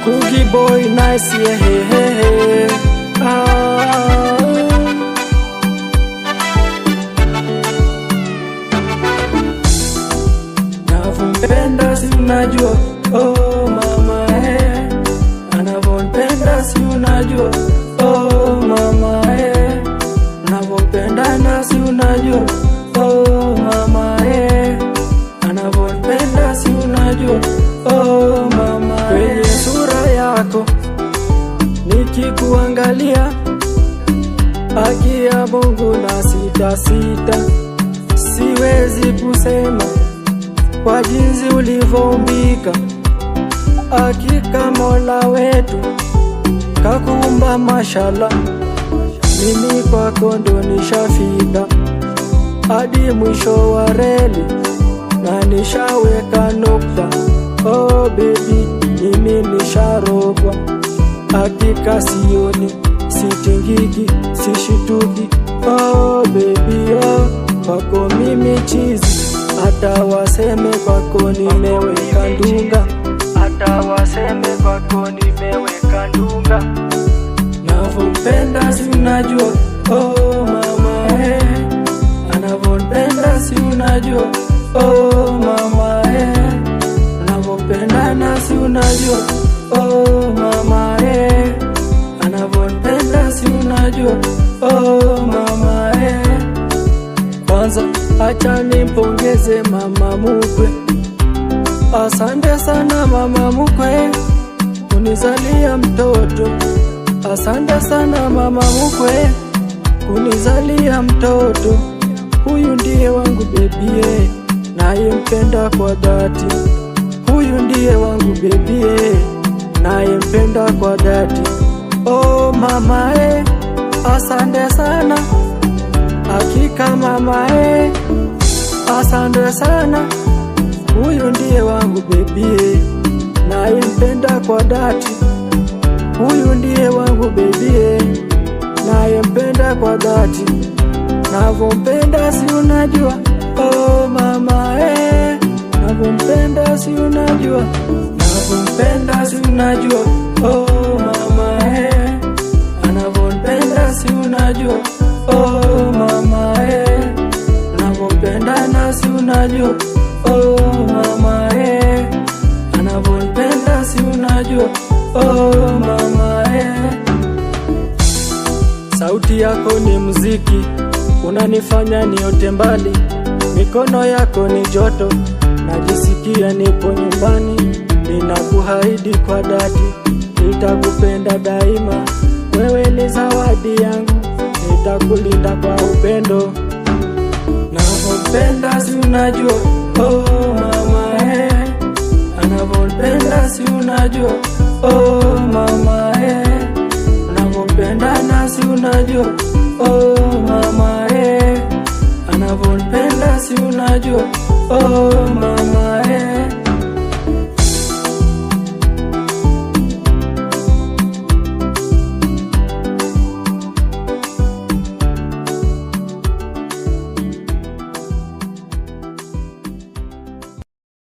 Cookie boy nice, yeah, hey, hey, hey. Navyompenda si unajua, oh mama anavyompenda si unajua, oh mama navyompenda na si unajua, oh mama anavyompenda si unajua, oh mama. Kwenye sura yako nikikuangalia, haki ya Mungu na sita, siwezi kusema kwa jinsi ulivyoumbika. Hakika Mola wetu kakuumba mashallah, mimi kwako ndo nishafika hadi mwisho wa reli na nishaweka nukta. Oh baby, mimi nisharogwa, hakika sioni, sitingiki, sishituki. Oh baby, oh kwako mimi chizi, hata waseme kwako nimeweka ndunga, hata waseme kwako nimeweka ndunga. Navyompenda si unajua, oh mama anavyompenda si unajua, oh mama anavyompenda na si unajua, oh mama anavyompenda si unajua, oh mama. Kwanza acha nimpongeze mama mkwe, asante sana mama mkwe kunizalia mtoto. Asante sana mama mkwe kunizalia mtoto. Huyu ndiye wangu bebie, nayempenda kwa dhati. Huyu ndiye wangu bebie, nayempenda kwa dhati. Oh mama asante sana, hakika mama asante sana. Huyu ndiye wangu bebie, nayempenda kwa dhati. Huyu ndiye wangu bebie, nayempenda kwa dhati. Navyompenda si unajua, oh mama navyompenda si unajua, navyompenda si unajua, oh mama anavyompenda si unajua, oh mama anavyompenda na si unajua, oh mama anavyompenda si unajua, oh mama. Sauti yako ni muziki, unanifanya niote mbali. Mikono yako ni joto, najisikia nipo nyumbani. Ninakuahidi kwa dhati, nitakupenda daima. Wewe ni zawadi yangu, nitakulinda kwa upendo. Navyompenda si unajua, oh mama anavyompenda si unajua, oh mama anavyompenda na si unajua, oh mama anavyompenda si unajua, oh mama